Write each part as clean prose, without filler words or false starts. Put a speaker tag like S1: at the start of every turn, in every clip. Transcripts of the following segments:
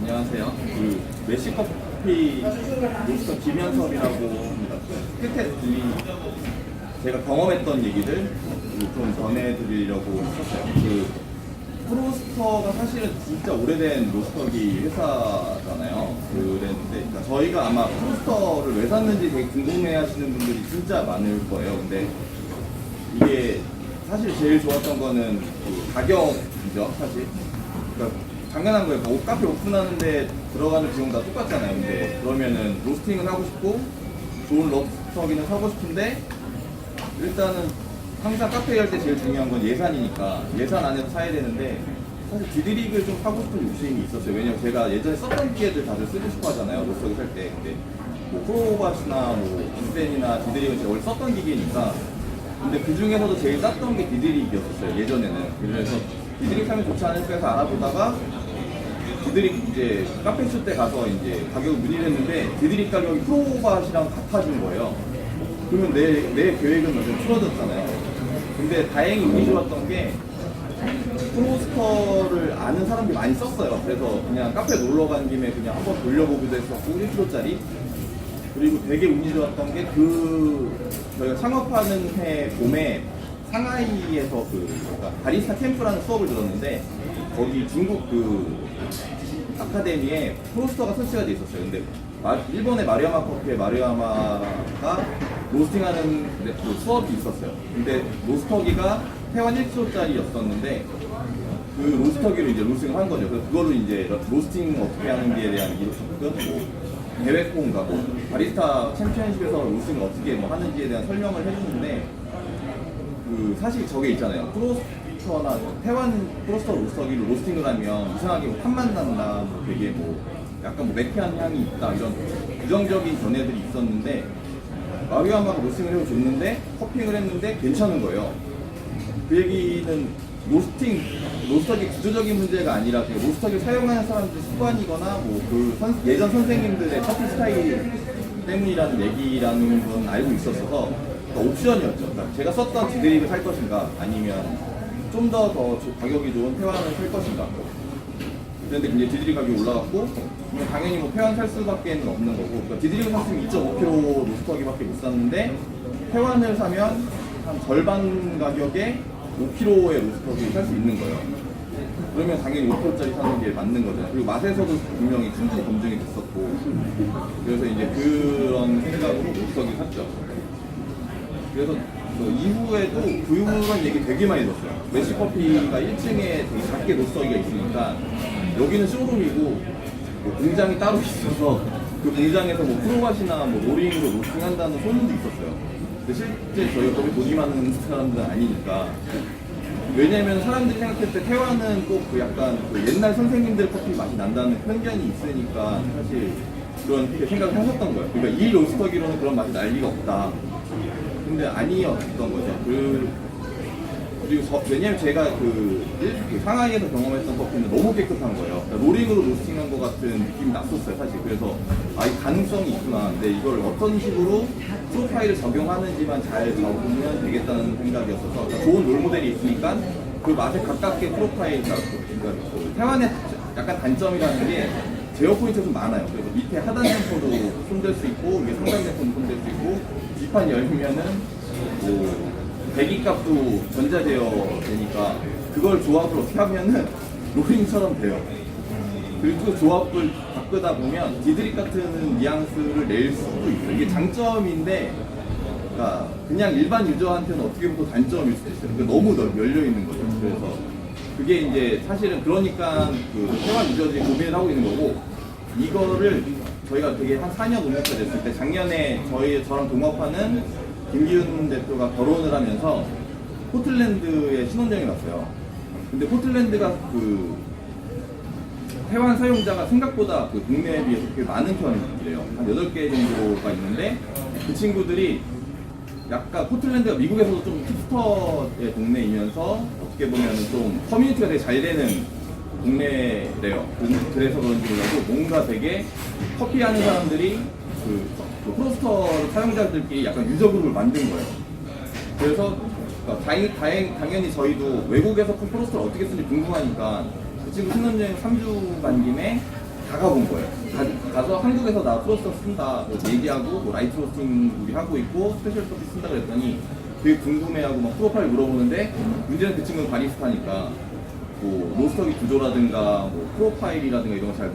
S1: 안녕하세요. 그 메시커피 로스터 김현섭이라고 합니다. 끝에 제가 경험했던 얘기들 좀 전해드리려고 했었어요. 그 프로스터가 사실은 진짜 오래된 로스터기 회사잖아요. 그랬는데 그러니까 저희가 아마 프로스터를 왜 샀는지 되게 궁금해하시는 분들이 진짜 많을 거예요. 근데 이게 사실 제일 좋았던 거는 그 가격이죠, 사실. 그러니까 당연한 거예요. 옷 카페 오픈하는데 들어가는 비용 다 똑같잖아요. 근데 그러면은 로스팅은 하고 싶고 좋은 로스터기는 사고 싶은데 일단은 항상 카페 갈 때 제일 중요한 건 예산이니까 예산 안에서 사야 되는데 사실 디드릭을 좀 사고 싶은 욕심이 있었어요. 왜냐면 제가 예전에 썼던 기계들 다들 쓰고 싶어 하잖아요. 로스터기 살 때. 근데 뭐 프로바스나 뭐 인센이나 디드릭은 제가 원래 썼던 기계니까 근데 그 중에서도 제일 쌌던 게 디드릭이었어요. 예전에는. 그래서 디드릭 사면 좋지 않을까 해서 알아보다가 디드릭 이제 카페쇼 때 가서 이제 가격을 문의를 했는데 디드릭 가격이 프로바시랑 같아진 거예요. 그러면 내 계획은 완전 틀어졌잖아요. 근데 다행히 운이 좋았던 게 프로스터를 아는 사람들이 많이 썼어요. 그래서 그냥 카페 놀러 간 김에 그냥 한번 돌려보기도 했었고 1kg짜리. 그리고 되게 운이 좋았던 게 저희가 창업하는 해 봄에 상하이에서 그러니까 바리스타 캠프라는 수업을 들었는데 거기 중국 아카데미에 프로스터가 설치가 돼 있었어요. 근데 일본의 마리아마 커피의 마리아마가 로스팅하는 그 수업이 있었어요. 근데 로스터기가 태완 1kg짜리였었는데 그 로스터기로 이제 로스팅을 한 거죠. 그래서 그걸로 이제 로스팅 어떻게 하는지에 대한 접근, 뭐 대회콩가 뭐 바리스타 챔피언십에서 로스팅을 어떻게 뭐 하는지에 대한 설명을 해주는데 그 사실 저게 있잖아요. 프로스터나 태완 프로스터 로스터기로 로스팅을 하면 이상하게 뭐 탄맛 난다, 뭐 되게 뭐 약간 뭐 매캐한 향이 있다 이런 부정적인 견해들이 있었는데 마리아마가 로스팅을 해줬는데 커핑을 했는데 괜찮은 거예요. 그 얘기는 로스터기 구조적인 문제가 아니라 그 로스터기를 사용하는 사람들 습관이거나 뭐 그 예전 선생님들의 커피 스타일 때문이라는 얘기라는 건 알고 있었어서 그러니까 옵션이었죠. 그러니까 제가 썼던 디드릭을 살 것인가 아니면 좀 더 가격이 좋은 태완을 살 것인가. 그런데 이제 디드릭 가격이 올라갔고 당연히 뭐 태완 살 수밖에 없는 거고 그러니까 디드릭을 샀으면 2.5kg 로스터기밖에 못 샀는데 태완을 사면 한 절반 가격에 5kg의 로스터기를 살 수 있는 거예요. 그러면 당연히 5kg짜리 사는 게 맞는 거잖아요. 그리고 맛에서도 분명히 충분히 검증이 됐었고 그래서 이제 그런 생각으로 로스터기를 샀죠. 그래서 이후에도 그 이후란 얘기 되게 많이 들었어요. 메시커피가 1층에 되게 작게 로스터기가 있으니까 여기는 쇼룸이고 뭐 공장이 따로 있어서 그 공장에서 뭐 프로바시나 뭐 로링으로 로스팅한다는 소문도 있었어요. 근데 실제 저희가 거기 보기만 하는 사람들은 아니니까 왜냐면 사람들이 생각했을 때 태완은 꼭 그 약간 그 옛날 선생님들 커피 맛이 난다는 편견이 있으니까 사실 그런 생각을 하셨던 거예요. 그러니까 이 로스터기로는 그런 맛이 날 리가 없다. 근데 아니었던 거죠. 그리고 왜냐면 제가 그 상하이에서 경험했던 커피는 너무 깨끗한 거예요. 그러니까 로링으로 로스팅한 것 같은 느낌이 났었어요, 사실. 그래서 이 가능성이 있구나. 근데 이걸 어떤 식으로 프로파일을 적용하는지만 잘 적으면 되겠다는 생각이었어서 그러니까 좋은 롤모델이 있으니까 그 맛에 가깝게 프로파일, 그러니까 태완의 약간 단점이라는 게 제어 포인트가 좀 많아요. 그래서 밑에 하단 점포도 손댈 수 있고 위에 상단 점포도 손댈 수 있고 뒷판 열면은 뭐 배기값도 전자제어 되니까 그걸 조합을 어떻게 하면은 로링처럼 돼요. 그리고 그 조합을 바꾸다 보면 디드릭 같은 뉘앙스를 낼 수도 있어요. 이게 장점인데 그러니까 그냥 일반 유저한테는 어떻게 보면 또 단점일 수도 있어요. 그러니까 너무 열려 있는 거죠. 그래서 그게 이제 사실은 그러니까 그 태완 유저들이 고민을 하고 있는 거고 이거를 저희가 되게 한 4년 5년차 됐을 때 작년에 저랑 동업하는 김기훈 대표가 결혼을 하면서 포틀랜드에 신혼여행이 왔어요. 근데 포틀랜드가 그 태완 사용자가 생각보다 그 국내에 비해서 꽤 많은 편이래요. 한 8개 정도가 있는데 그 친구들이 약간 포틀랜드가 미국에서도 좀 힙스터의 동네이면서 어떻게 보면 좀 커뮤니티가 되게 잘 되는 동네래요. 그래서 그런지 몰라도 뭔가 되게 커피 하는 사람들이 그 프로스터 사용자들끼리 약간 유저 그룹을 만든 거예요. 그래서 당연히 저희도 외국에서 프로스터를 어떻게 쓰는지 궁금하니까 그 친구 신혼여행 3주 간 김에 다 가본 거예요. 가서 한국에서 나 프로스터 쓴다 뭐 얘기하고 뭐 라이트 로스팅 우리 하고 있고 스페셜 서비스 쓴다 그랬더니 되게 궁금해하고 막 프로파일 물어보는데 문제는 그 친구는 바리스타니까 뭐 로스터기 구조라든가 뭐 프로파일이라든가 이런 거 잘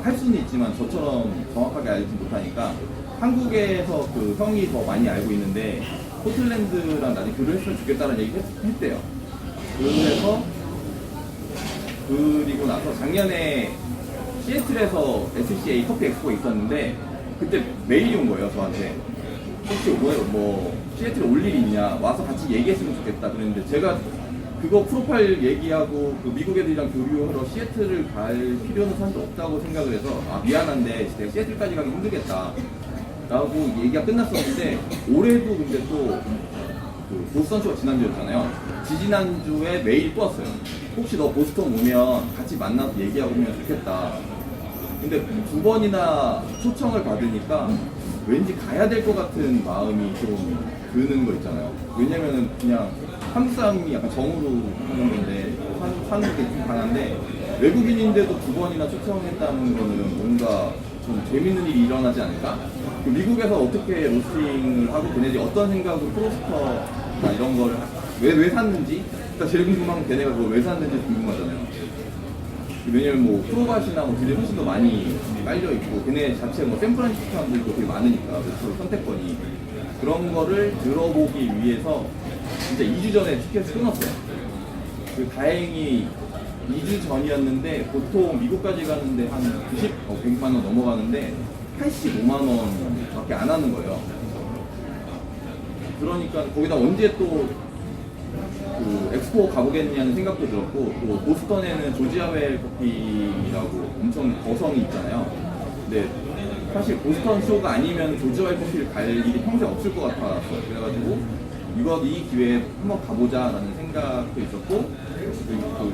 S1: 할 수는 있지만 저처럼 정확하게 알지 못하니까 한국에서 그 형이 더 많이 알고 있는데 포틀랜드랑 나중에 교류했으면 좋겠다는 얘기 했대요. 그래서 그리고 나서 작년에 시애틀에서 SCA 커피 엑스포가 있었는데 그때 메일이 온 거예요 저한테. 혹시 뭐 시애틀에 올 일이 있냐 와서 같이 얘기했으면 좋겠다 그랬는데 제가 그거 프로파일 얘기하고 그 미국 애들이랑 교류하러 시애틀을 갈 필요는 사실 없다고 생각을 해서 아 미안한데 제가 시애틀까지 가기 힘들겠다 라고 얘기가 끝났었는데 올해도 근데 또 그 보스턴 쇼가 지난주였잖아요. 지지난주에 메일이 또 왔어요. 혹시 너 보스턴 오면 같이 만나서 얘기하고 오면 좋겠다. 근데 두 번이나 초청을 받으니까 왠지 가야 될 것 같은 마음이 좀 드는 거 있잖아요. 왜냐면은 그냥 한국 사람이 약간 정으로 하는 건데 사는 게 좀 강한데 외국인인데도 두 번이나 초청했다는 거는 뭔가 좀 재밌는 일이 일어나지 않을까? 그 미국에서 어떻게 로스팅을 하고 걔네들이 어떤 생각으로 프로스터나 이런 거를 왜 샀는지 일단 제일 궁금한 건 걔네가 그걸 왜 샀는지 궁금하잖아요. 왜냐면 뭐 프로밭이나 뭐 들이 훨씬 더 많이 깔려 있고 걔네 자체 뭐 샌프란시스코 사람들도 되게 많으니까 메트로 선택권이 그런 거를 들어보기 위해서 진짜 2주 전에 티켓을 끊었어요. 그 다행히 2주 전이었는데 보통 미국까지 가는데 한 100만 원 넘어가는데 85만 원밖에 안 하는 거예요. 그러니까 거기다 언제 또 그 엑스포 가보겠냐는 생각도 들었고 또 보스턴에는 조지아웰 커피라고 엄청 거성이 있잖아요. 근데 사실 보스턴 쇼가 아니면 조지아웰 커피를 갈 일이 평생 없을 것 같았어요. 그래가지고 이 기회에 한번 가보자라는 생각도 있었고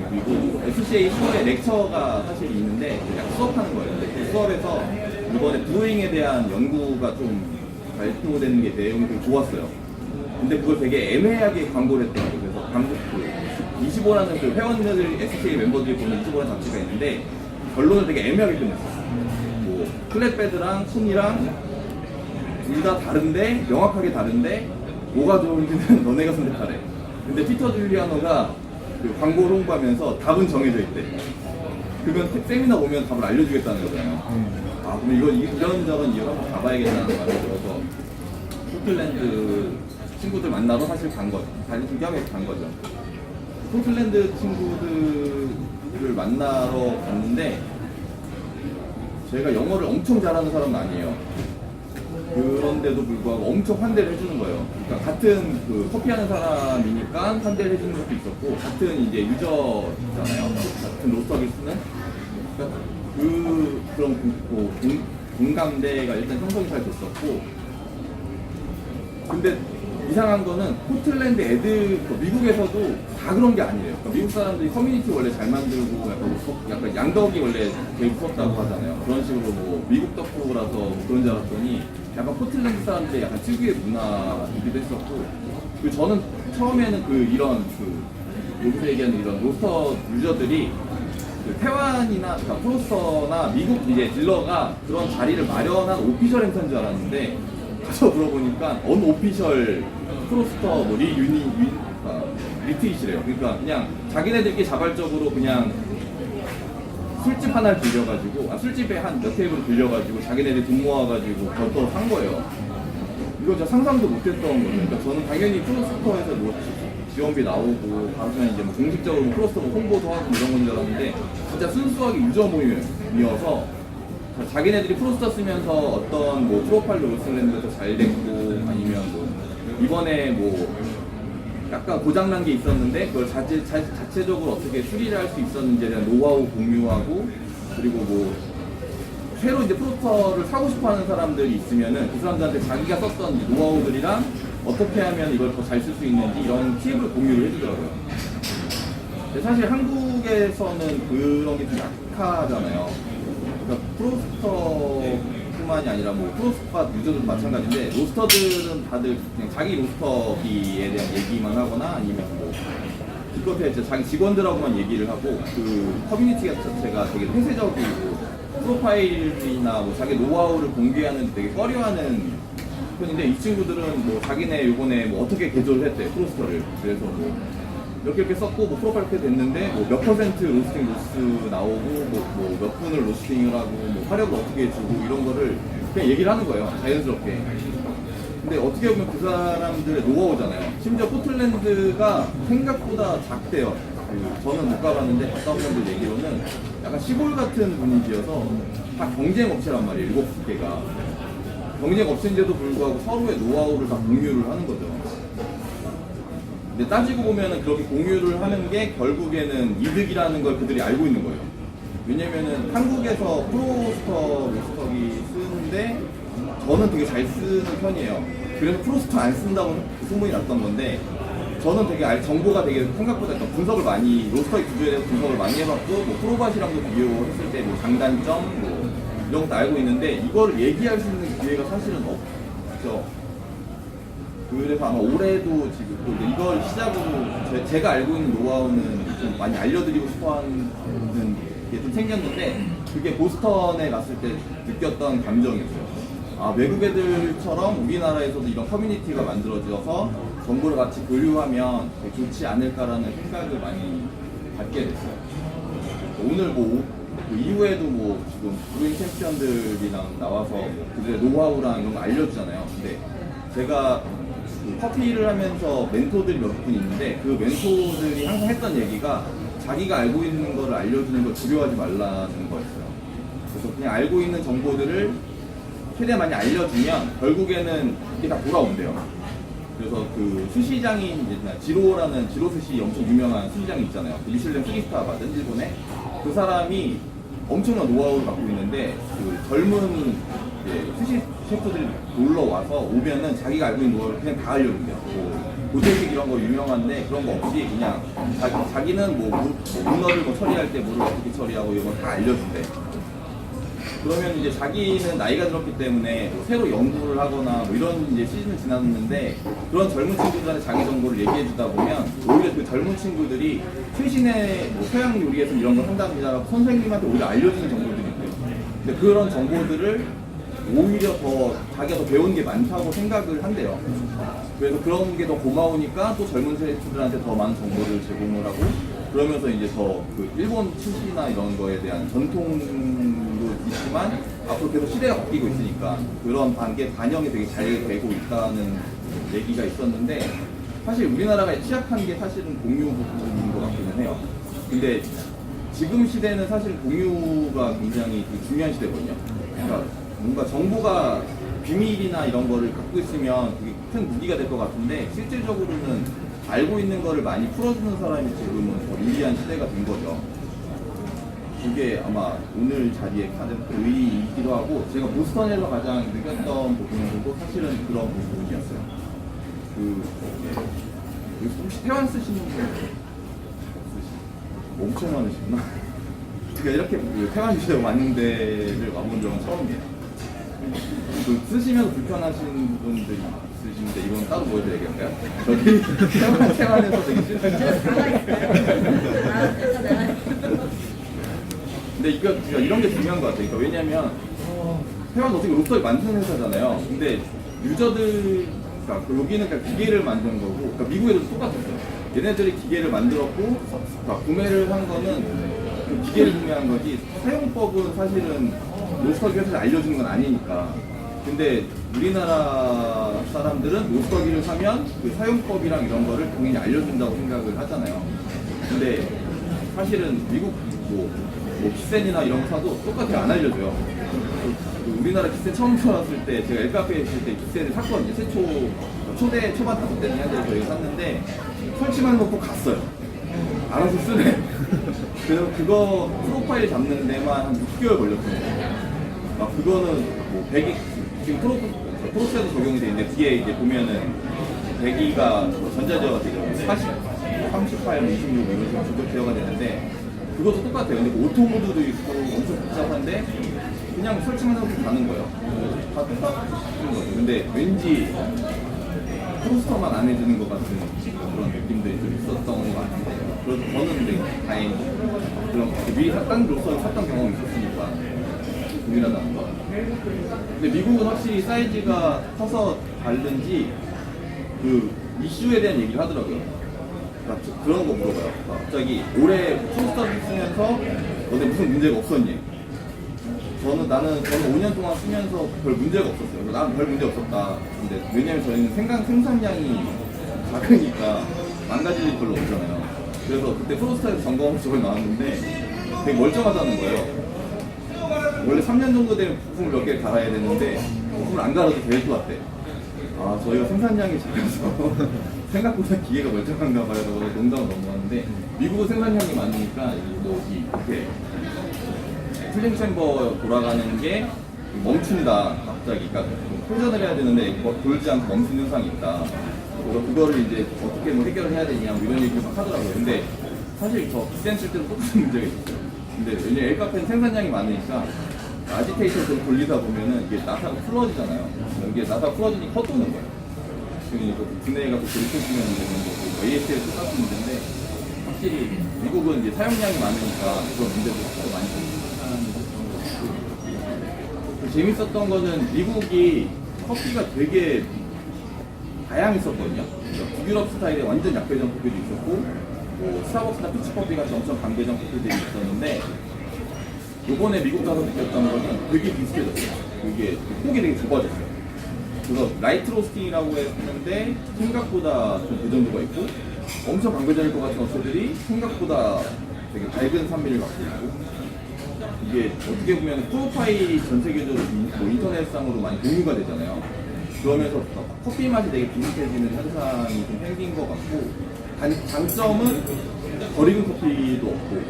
S1: 그리고 SCA 쇼에 렉처가 사실 있는데 약간 수업하는 거예요. 근데 그 수업에서 이번에 브루잉에 대한 연구가 좀 발표되는 게 내용이 되게 좋았어요. 근데 그걸 되게 애매하게 광고를 했더라고요. 그래서 방금 25라는 그 회원들 SCA 멤버들이 보는 25라는 잡지가 있는데 결론을 되게 애매하게 끝냈어요. 뭐 클랫베드랑 손이랑 둘 다 다른데 명확하게 다른데 뭐가 좋은지는 너네가 선택하래. 근데 피터 줄리아노가 그 광고를 홍보하면서 답은 정해져 있대. 그러면 세미나 오면 답을 알려주겠다는 거잖아요. 아 그럼 이런저런 이유로 한번 가봐야겠다는 말을 들어서 포틀랜드 친구들 만나러 사실 간 거죠. 구경해서 간 거죠. 포틀랜드 친구들을 만나러 갔는데 제가 영어를 엄청 잘하는 사람은 아니에요. 그런데도 불구하고 엄청 환대를 해주는 거예요. 그러니까 같은 그 커피하는 사람이니까 환대를 해주는 것도 있었고 같은 이제 유저잖아요. 같은 로스터를 쓰는 그러니까 그런 공감대가 일단 형성이 잘 됐었고 근데 이상한 거는 포틀랜드 애들 미국에서도 다 그런 게 아니에요. 그러니까 미국 사람들이 커뮤니티 원래 잘 만들고 약간 양덕이 원래 되게 무섭다고 하잖아요. 그런 식으로 뭐 미국 덕후라서 뭐 그런 줄 알았더니 약간 포틀랜드 사람들이 약간 특유의 문화이기도 했었고 그 저는 처음에는 이런 여기서 얘기하는 이런 로스터 유저들이 그 태완이나 그러니까 프로스터나 미국 이제 딜러가 그런 자리를 마련한 오피셜 행사인 줄 알았는데 가서 물어보니까 어느 오피셜 프로스터 뭐 리트릿이래요. 그러니까 그냥 자기네들끼리 자발적으로 그냥 술집 하나를 빌려가지고 술집에 한 몇 테이블 빌려가지고 자기네들 돈 모아가지고 그것도 산 거예요. 이거 진짜 상상도 못했던 거죠. 그러니까 저는 당연히 프로스터에서 뭐 지원비 나오고 가면 이제 뭐 공식적으로 뭐 프로스터 뭐 홍보도 하고 이런 건 줄 알았는데 진짜 순수하게 유저 모임이어서 자기네들이 프로스터 쓰면서 어떤 뭐 프로파일로 로스랜드에서 잘 됐고 아니면 뭐 이번에 뭐 약간 고장난 게 있었는데 그걸 자체적으로 어떻게 수리를 할 수 있었는지에 대한 노하우 공유하고 그리고 뭐 새로 이제 프로스터를 사고 싶어 하는 사람들이 있으면은 그 사람들한테 자기가 썼던 노하우들이랑 어떻게 하면 이걸 더 잘 쓸 수 있는지 이런 팁을 공유를 해주더라고요. 근데 사실 한국에서는 그런 게 좀 약하잖아요. 그러니까 프로스터뿐만이 아니라 뭐 프로스터 유저들도 마찬가지인데 로스터들은 다들 그냥 자기 로스터기에 대한 얘기만 하거나 아니면 뭐 기껏해 자기 직원들하고만 얘기를 하고 그 커뮤니티 자체가 되게 폐쇄적이고 프로파일이나 뭐 자기 노하우를 공개하는 되게 꺼려하는 편인데, 이 친구들은 뭐 자기네 요번에 뭐 어떻게 개조를 했대, 프로스터를. 그래서 뭐 이렇게 썼고 뭐 프로파일 이렇게 됐는데 뭐 몇 퍼센트 로스팅 로스 나오고 뭐 몇 분을 로스팅을 하고 뭐 화력을 어떻게 해주고 이런 거를 그냥 얘기를 하는 거예요, 자연스럽게. 근데 어떻게 보면 그 사람들의 노하우잖아요. 심지어 포틀랜드가 생각보다 작대요. 저는 못 가봤는데 갔다 온 분들 얘기로는 약간 시골 같은 분위기여서 다 경쟁 업체란 말이에요, 7개가. 경쟁 업체인데도 불구하고 서로의 노하우를 다 공유를 하는 거죠. 근데 따지고 보면은 그렇게 공유를 하는 게 결국에는 이득이라는 걸 그들이 알고 있는 거예요. 왜냐면은 한국에서 프로스터 로스터기 쓰는데 저는 되게 잘 쓰는 편이에요. 그래서 프로스터 안 쓴다고 소문이 났던 건데, 저는 되게 정보가 되게 생각보다 분석을 많이, 로스터의 구조에 대해서 분석을 많이 해봤고, 뭐 프로밭이랑도 비교했을 때 뭐 장단점 뭐 이런 것도 알고 있는데, 이걸 얘기할 수 있는 기회가 사실은 없죠. 그래서 아마 올해도 지금 이걸 시작으로 제가 알고 있는 노하우는 좀 많이 알려드리고 싶어하는 게 좀 생겼는데, 그게 보스턴에 갔을 때 느꼈던 감정이었어요. 아, 외국 애들처럼 우리나라에서도 이런 커뮤니티가 만들어져서 정보를 같이 공유하면 되게 좋지 않을까라는 생각을 많이 갖게 됐어요. 오늘 그 이후에도 뭐 지금 브루잉 챔피언들이랑 나와서 그들의 노하우랑 이런 거 알려주잖아요. 근데 제가 그 커피를 하면서 멘토들이 몇 분 있는데, 그 멘토들이 항상 했던 얘기가 자기가 알고 있는 거를 알려주는 걸 두려워하지 말라는 거였어요. 그래서 그냥 알고 있는 정보들을 최대한 많이 알려주면 결국에는 이게 다 돌아온대요. 그래서 그 수시장인 지로라는 지로 스시 엄청 유명한 수시장이 있잖아요. 미슐랭 3스타 받은 일본에. 그 사람이 엄청난 노하우를 갖고 있는데, 그 젊은 스시 셰프들이 놀러 와서 오면은 자기가 알고 있는 노하우를 그냥 다 알려준대요. 뭐 고생식 이런 거 유명한데 그런 거 없이 그냥 자기는 뭐 문어를 뭐 처리할 때 물을 어떻게 처리하고 이런 거 다 알려준대. 그러면 이제 자기는 나이가 들었기 때문에 뭐 새로 연구를 하거나 뭐 이런 이제 시즌을 지났는데, 그런 젊은 친구들한테 자기 정보를 얘기해 주다 보면 오히려 그 젊은 친구들이 최신의 뭐 서양 요리에서 이런 걸 한답니다 선생님한테 오히려 알려주는 정보들이 있대요. 근데 그런 정보들을 오히려 더 자기가 더 배운 게 많다고 생각을 한대요. 그래서 그런 게 더 고마우니까 또 젊은 셰프들한테 더 많은 정보를 제공을 하고, 그러면서 이제 더 그 일본 출시나 이런 거에 대한 전통도 있지만 앞으로 계속 시대가 바뀌고 있으니까 그런 단계 반영이 되게 잘 되고 있다는 얘기가 있었는데, 사실 우리나라가 취약한 게 사실은 공유 부분인 것 같기는 해요. 근데 지금 시대는 사실 공유가 굉장히 중요한 시대거든요. 그러니까 뭔가 정보가 비밀이나 이런 거를 갖고 있으면 되게 큰 무기가 될 것 같은데, 실질적으로는 알고 있는 거를 많이 풀어주는 사람이 지금은 더 유리한 시대가 된 거죠. 그게 아마 오늘 자리에 가장 큰 의의이기도 하고, 제가 보스턴에서 가장 느꼈던 부분도 사실은 그런 부분이었어요. 혹시 태완 쓰시는 분 엄청 많으시구나. 제가 이렇게 태완 주제가 많은 데를 와본 적은 처음이에요. 쓰시면서 불편하신 분들이 있으신데 이건 따로 보여드려야겠나요? 저기 태완에서 되게 싫어요. 근데 이런 게 중요한 것 같아요. 그러니까 왜냐면 태완 어떻게 로스터를 만드는 회사잖아요. 근데 유저들, 그러니까 여기는 그냥 기계를 만든 거고, 그러니까 미국에도 똑같았어요. 얘네들이 기계를 만들었고, 그러니까 구매를 한 거는 그 기계를 구매한 거지, 사용법은 사실은 로스터기 회사에서 알려주는 건 아니니까. 근데 우리나라 사람들은 로스터기를 사면 그 사용법이랑 이런 거를 당연히 알려준다고 생각을 하잖아요. 근데 사실은 미국 뭐 키센이나 이런 거 사도 똑같이 안 알려줘요. 우리나라 키센 처음 들어왔을 때 제가 엘카페에 있을 때 키센을 샀거든요. 초반 5대는 해야 돼서 저희가 샀는데 설치만 놓고 갔어요. 알아서 쓰네. 그래서 그거 프로파일 잡는 데만 한 6개월 걸렸거든요. 그거는 뭐 지금 프로세서 적용이 돼 있는데, 뒤에 이제 보면은 배기가 전자제어가 되죠. 40, 38, 26 이런 식으로 조절제어가 되는데, 그것도 똑같아요. 근데 오토 모드도 있고 엄청 복잡한데 그냥 설치만 하고 가는 거예요. 다 똑같은 거죠. 근데 왠지 프로스터만 안 해주는 것 같은 그런 느낌들이 좀 있었던 것 같은데, 그래서 저는 근데 다행히 그런 미리 샀던 로스터를 샀던 경험이 있었으니까 동일하다는 거. 근데 미국은 확실히 사이즈가 커서 다른지 그 이슈에 대한 얘기를 하더라고요. 그러니까 그런 거 물어봐요. 갑자기 올해 프로스터를 쓰면서 너네 무슨 문제가 없었니? 저는 5년 동안 쓰면서 별 문제가 없었어요. 나는 별 문제 없었다. 근데 왜냐면 저희는 생산량이 작으니까 망가질 일이 별로 없잖아요. 그래서 그때 프로스터에서 점검 적을 나왔는데 되게 멀쩡하다는 거예요. 원래 3년 정도 되면 부품을 몇 개를 갈아야 되는데 부품을 안 갈아도 되게 좋았대. 아, 저희가 생산량이 작아서 생각보다 기계가 멀쩡한가 봐요. 농담을 넘어가는데 미국은 생산량이 많으니까 이렇게 슬링 챔버 돌아가는 게 멈춘다 갑자기. 그러니까 회전을 해야 되는데 돌지 않고 멈춘 현상이 있다. 그래서 그거를 이제 어떻게 해결을 해야 되냐 이런 얘기를 막 하더라고요. 근데 사실 저 비센 쓸 때도 똑같은 문제가 있었어요. 근데 왜냐면 엘카페는 생산량이 많으니까 아지테이터를 돌리다 보면은 이게 나사가 풀어지잖아요. 이게 나사가 풀어지니 컷도는 거예요. 그러니까 국내가 또 그리스면 되는 거고 ASL 똑같은 문제인데 확실히 미국은 이제 사용량이 많으니까 그런 문제도 더 많이 생기고. 재밌었던 거는 미국이 커피가 되게 다양했었거든요. 북유럽 스타일의 완전 약배전 커피도 있었고, 뭐 스타벅스나 피치커피 같이 엄청 강배전 커피들이 있었는데, 요번에 미국 가서 느꼈던 거는 되게 비슷해졌어요. 그게 폭이 되게 좁아졌어요. 그래서 라이트 로스팅이라고 했는데 생각보다 좀 배전도가 있고, 엄청 강배전일 것 같은 업체들이 생각보다 되게 밝은 산미를 갖고 있고, 이게 어떻게 보면 프로파일이 전 세계적으로 뭐 인터넷상으로 많이 공유가 되잖아요. 그러면서 커피 맛이 되게 비슷해지는 현상이 좀 생긴 것 같고, 장점은 덜 익은 커피도 없고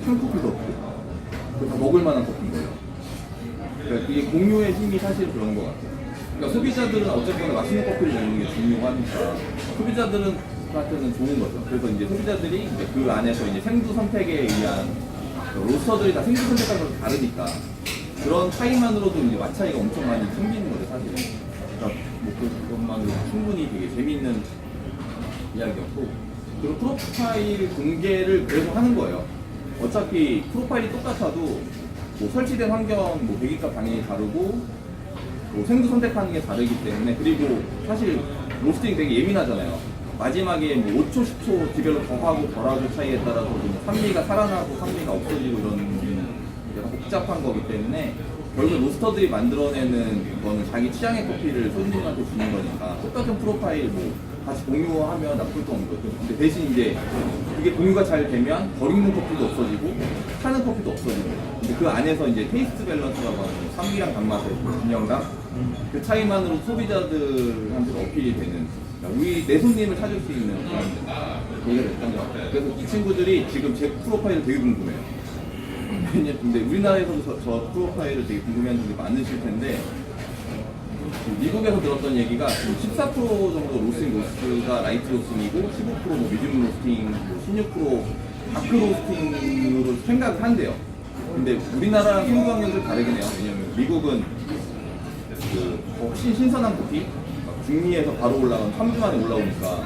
S1: 탄 커피도 없고 다 먹을 만한 커피인 거예요. 그러니까 이게 공유의 힘이 사실 그런 것 같아요. 그러니까 소비자들은 어쨌거나 맛있는 커피를 먹는 게 중요하니까 소비자들한테는 좋은 거죠. 그래서 이제 소비자들이 이제 그 안에서 이제 생두 선택에 의한 로스터들이 다 생두 선택하는 다르니까 그런 차이만으로도 이제 맛 차이가 엄청 많이 생기는 거죠, 사실은. 그러니까 뭐 그것만으로 충분히 되게 재미있는 이야기였고, 그리고 프로파일 공개를 계속 하는 거예요. 어차피 프로파일이 똑같아도 뭐 설치된 환경, 뭐 배기값 당연히 다르고 뭐 생두 선택하는 게 다르기 때문에, 그리고 사실 로스팅 되게 예민하잖아요. 마지막에 뭐 5초, 10초 디벨롭 더하고 덜하고 차이에 따라서 산미가 살아나고 산미가 없어지고 이런 약간 복잡한 거기 때문에 결국 로스터들이 만들어내는 거는 자기 취향의 커피를 손님한테 주는 거니까 똑같은 프로파일 뭐 같이 공유하면 나쁠 거 없는 거죠. 근데 대신 이제 그게 공유가 잘 되면 덜 익는 커피도 없어지고 타는 커피도 없어지고, 근데 그 안에서 이제 테이스트 밸런스라고 하는 산미랑 단맛의 균형감, 그 차이만으로 소비자들한테 어필이 되는, 우리 내 손님을 찾을 수 있는 그런 얘기가 됐던 것 같아요. 그래서 이 친구들이 지금 제 프로파일을 되게 궁금해요. 근데 우리나라에서도 저 프로파일을 되게 궁금해하는 분들이 많으실 텐데, 미국에서 들었던 얘기가 14% 정도 로스팅 로스가 라이트 로스팅이고 15% 뭐 미디움 로스팅, 뭐 16% 다크 로스팅으로 생각을 한대요. 근데 우리나라랑 생두 환경도 다르긴 해요. 왜냐면 미국은 그 훨씬 신선한 커피, 중미에서 바로 올라간 3주 만에 올라오니까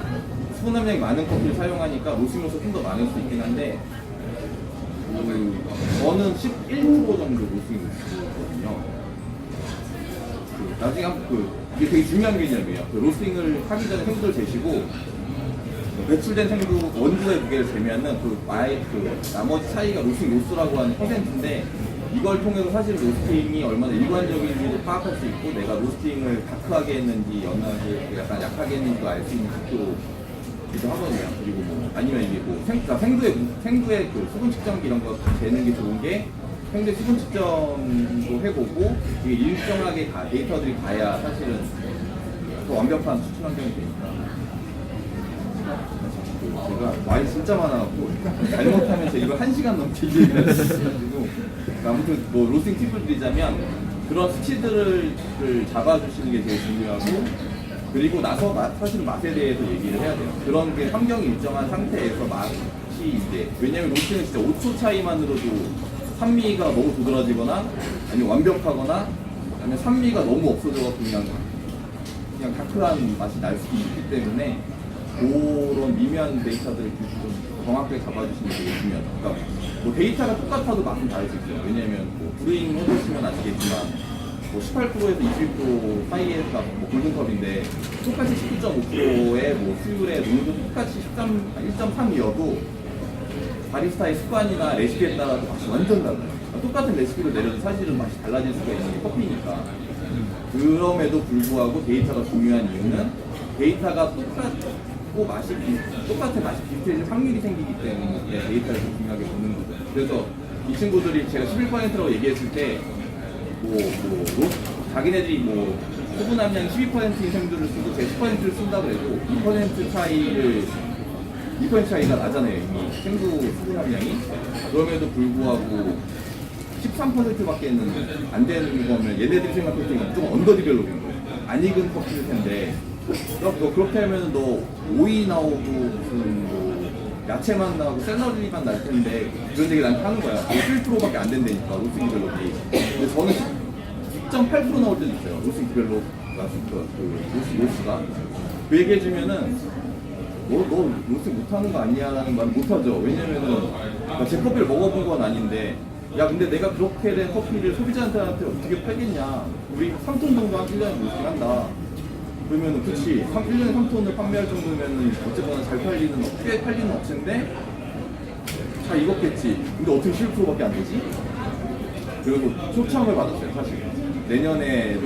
S1: 수분 함량이 많은 커피를 사용하니까 로스팅 로스가 좀 더 많을 수 있긴 한데, 저는 11% 정도 로스팅 로스거든요. 나중에 이게 되게 중요한 개념이에요. 로스팅을 하기 전에 생두를 재시고 배출된 생두 원두의 무게를 재면은 나머지 차이가 로스팅 로스라고 하는 퍼센트인데, 이걸 통해서 사실 로스팅이 얼마나 일관적인지도 파악할 수 있고, 내가 로스팅을 다크하게 했는지 연하게 약간 약하게 했는지도 알 수 있는 속도기도 하거든요. 그리고 뭐 아니면 이게 뭐 생두의 그 수분 측정기 이런 거 재는 게 좋은 게, 생두의 수분 측정도 해보고 이게 일정하게 데이터들이 가야 사실은 더 완벽한 추출 환경이 되니까. 제가 말이 진짜 많아갖고 잘못하면 제가 이거 1시간 넘게 얘기해가지고, 아무튼 뭐 로스팅 팁을 드리자면 그런 수치들을 잡아주시는 게 제일 중요하고, 그리고 나서 사실 맛에 대해서 얘기를 해야 돼요. 그런 게 환경이 일정한 상태에서 맛이 이제, 왜냐면 로스팅은 진짜 5초 차이만으로도 산미가 너무 도드라지거나 아니면 완벽하거나 아니면 산미가 너무 없어져서 그냥 다크한 맛이 날 수도 있기 때문에 그런 미묘한 데이터들을 좀 정확하게 잡아주시는 게 되게 중요하죠. 그러니까 뭐 데이터가 똑같아도 맛은 다를 수 있어요. 왜냐면 뭐 브루잉 해보시면 알겠지만 뭐 18%에서 22% 사이에가 뭐 골든컵인데 똑같이 19.5%의 뭐 수율의 농도 똑같이 1.3이어도 바리스타의 습관이나 레시피에 따라서 맛이 완전 달라요. 똑같은 레시피로 내려도 사실은 맛이 달라질 수가 있는 게 커피니까. 그럼에도 불구하고 데이터가 중요한 이유는 데이터가 똑같고 똑같은 맛이 비슷해질 확률이 생기기 때문에 데이터를 좀 중요하게 보는 거죠. 그래서 이 친구들이 제가 11%라고 얘기했을 때 자기네들이 뭐 수분 함량이 12%인 생두를 쓰고 제 10%를 쓴다고 해도 2% 차이가 나잖아요. 이미 생두 수분 함량이. 그럼에도 불구하고 13%밖에 안 되는 거면 얘네들이 생각할 때는 좀 언더디벨롭인 거예요. 안 익은 커피일 텐데 너 그렇게 하면 너 오이 나오고 무슨 뭐 야채만 나오고 샐러리만 날 텐데 그런 얘기 나한테 하는 거야. 11%밖에 안 된다니까 로스팅 디벨롭이. 근데 저는 9.8% 나올 때도 있어요. 로스팅 디벨롭가 로스가 그 얘기해주면은 너 로스팅 못하는 거 아니야? 라는 말은 못하죠. 왜냐면은 제 커피를 먹어본 건 아닌데 야 근데 내가 그렇게 된 커피를 소비자한테 어떻게 팔겠냐. 우리 3톤 정도 한 1년에 로스팅 한다. 그러면은 그치 1년에 3톤을 판매할 정도면은 어쨌거나 꽤 팔리는 업체인데 잘 익었겠지. 근데 어떻게 11%밖에 안 되지? 그리고 초청을 받았어요. 사실 내년에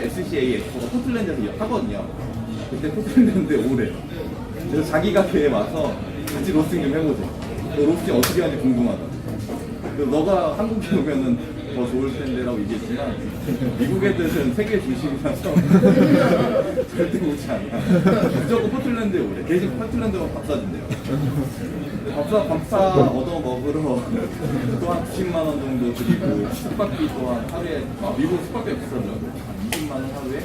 S1: SCA 엑스포가 포틀랜드에서 하거든요. 그때 포틀랜드에 오래. 그래서 자기 가게에 와서 같이 로스팅 좀 해보자. 너 로스팅 어떻게 하는지 궁금하다. 그래서 너가 한국에 오면은 더 좋을 텐데라고 얘기했지만 미국 애들은 세계 중심이라서 절대 오지 않아. 무조건 포틀랜드에 오래. 대신 포틀랜드만 밥 사준대요. 밥사 얻어 먹으러 또 한 90만 원 정도 드리고 숙박비 또한 하루에 미국 숙박비가 비싸더라고요. 20만 원 하루에.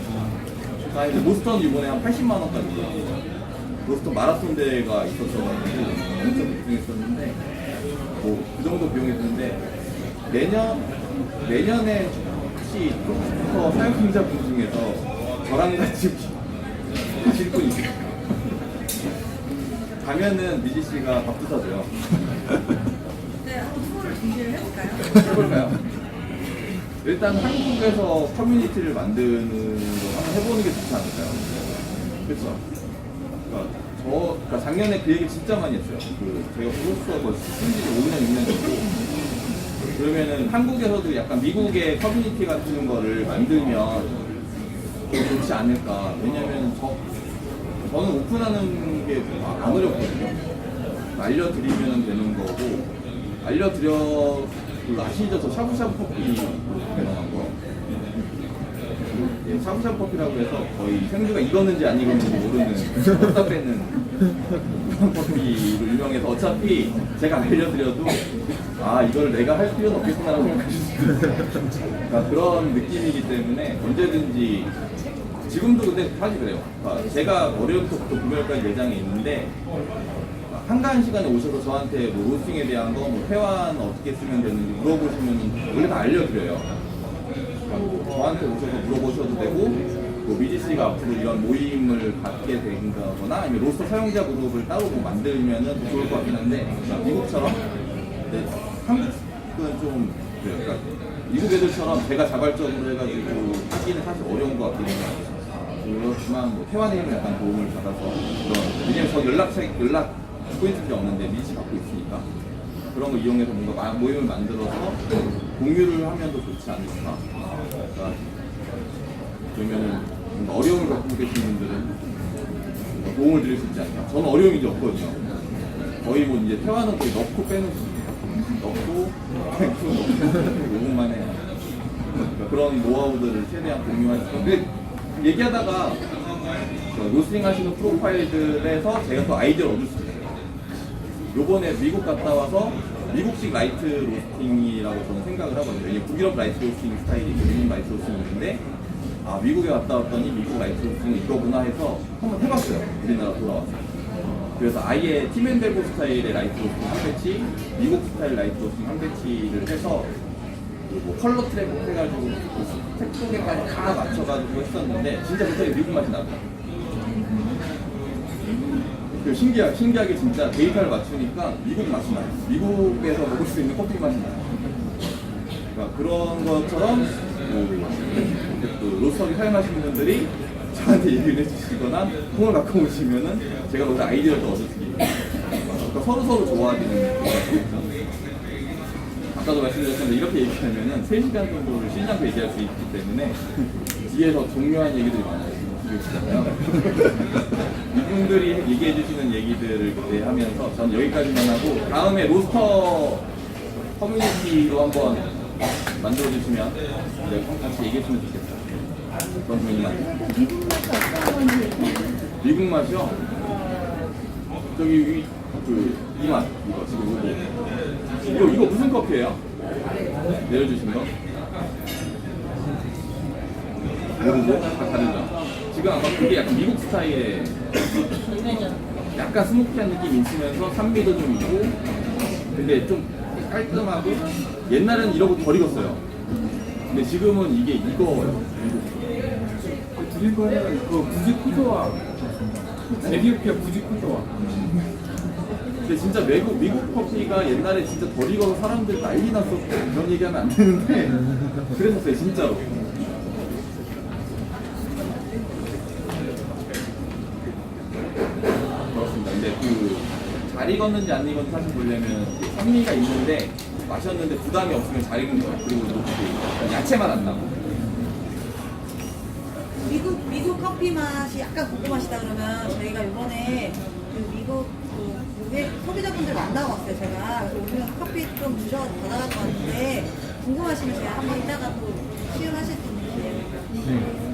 S1: 나 이제 보스턴 이번에 한 80만 원까지 들었어요. 보스턴 마라톤 대회가 있었어가지고 엄청 비중했었는데 뭐 그 정도 비용이 드는데 내년에 혹시 컴퓨터 사용자분 중에서 저랑 같이 하실 분 있어요? 가면은 미지 씨가 밥도 사줘요.
S2: 네, 한번 투어를 준비를 해볼까요?
S1: 해볼까요? 일단 한국에서 커뮤니티를 만드는 거 한번 해보는 게 좋지 않을까요? 그렇죠? 그러니까 작년에 그 얘기 진짜 많이 했어요. 제가 브로스터 쓴지 5년, 6년 됐고 그러면은 한국에서도 약간 미국의 커뮤니티 같은 거를 만들면 더 좋지 않을까. 왜냐면 저는 오픈하는 게 안 어렵거든요. 알려드리면 되는 거고 아시죠? 저 샤브샤브 커피 유명한 거. 예, 샤브샤브 커피라고 해서 거의 생두가 익었는지 안 익었는지 모르는 어디다 빼는 그런 커피로 유명해서 어차피 제가 알려드려도 이걸 내가 할 필요는 없겠구나라고 생각하실 수 있어요. 그러니까 그런 느낌이기 때문에 언제든지 지금도 근데 사실 그래요. 제가 월요일부터 금요일까지 매장에 있는데 한가한 시간에 오셔서 저한테 뭐 로스팅에 대한 거, 뭐 회원 어떻게 쓰면 되는지 물어보시면 원래 다 알려드려요. 저한테 오셔서 물어보셔도 되고, 뭐 미지 씨가 앞으로 이런 모임을 갖게 된다거나 아니면 로스터 사용자 그룹을 따로 뭐 만들면은 더 좋을 것 같긴 한데 미국처럼 한국은 좀 그래요. 그러니까 미국 애들처럼 제가 자발적으로 해가지고 하기는 사실 어려운 것 같긴 해요. 그렇지만 뭐 태환의 약간 도움을 받아서 왜냐면 저 연락 포인트가 없는데 미지 갖고 있으니까 그런 거 이용해서 뭔가 모임을 만들어서 공유를 하면 더 좋지 않을까. 그러니까 그러면은 뭔가 어려움을 겪고 계신 분들은 도움을 드릴 수 있지 않을까. 저는 어려움이 이제 없거든요. 거의 뭐 이제 태환은 거의 넣고 빼는 넣고 5분 만에 그러니까 그런 노하우들을 최대한 공유할 수 있고. 근데 얘기하다가 로스팅 하시는 프로파일들에서 제가 또 아이디어를 얻을 수 있어요. 요번에 미국 갔다 와서 미국식 라이트 로스팅이라고 저는 생각을 하거든요. 왜냐면 북유럽 라이트 로스팅 스타일이 있고 미국 라이트 로스팅이 있는데 미국에 갔다 왔더니 미국 라이트 로스팅은 이거구나 해서 한번 해봤어요. 우리나라 돌아와서. 그래서 아예 팀앤벨보 스타일의 라이트 로스팅 한 배치, 미국 스타일 라이트 로스팅 한 배치를 해서 뭐 컬러 트랙 해가지고 색소개까지 다 맞춰가지고 했었는데 진짜 갑자기 미국 맛이 나더라고요. 신기하게 진짜 데이터를 맞추니까 미국 맛이 나요. 미국에서 먹을 수 있는 커피 맛이 나요. 그러니까 그런 것처럼 그 로스터기 사용하시는 분들이 저한테 얘기를 해주시거나 콩을 갖고 오시면은 제가 거기서 아이디어를 또 얻을 수 있는 그러니까 서로 좋아지는 거죠. 아까도 말씀드렸는데 이렇게 얘기하면은 3시간 정도를 쉬지 않고 얘기할 수 있기 때문에 뒤에서 종료한 얘기들이 많아요. 이분들이 얘기해 주시는 얘기들을 기대하면서 전 여기까지만 하고 다음에 로스터 커뮤니티로 한번 만들어 주시면 같이 얘기했으면 좋겠어요. 그런 분이만.
S3: 미국 맛이 어떤 건지.
S1: 미국 맛이요? 저기 이 맛 이거 지금 이거 무슨 커피예요? 내려주신 거? 모르고 다 다르죠. 지금 아마 그게 약간 미국 스타일의 약간 스모키한 느낌이 있으면서 산미도 좀 있고 근데 좀 깔끔하고 옛날에는 이러고 덜 익었어요. 근데 지금은 이게 이거예요.
S4: 드릴 거는 그 부지쿠조와 에티오피아 부지쿠조와
S1: 근데 진짜 미국 커피가 옛날에 진짜 덜 익어서 사람들 난리 났었고 그런 얘기하면 안 되는데 그랬었어요 진짜로. 그렇습니다. 근데 잘 익었는지 안 익었는지 사실 보려면 산미가 있는데 마셨는데 부담이 없으면 잘 익은 거예요. 그리고 또 야채만 안 나고.
S2: 미국 커피 맛이 약간 궁금하시다 그러면 저희가 이번에 그 미국 외 소비자분들 만나고 왔어요 제가. 그래서 오늘 커피 좀 드셔 받아갈 것 같은데 궁금하시면 제가 한번 이따가 또 시연하실 수 있는데.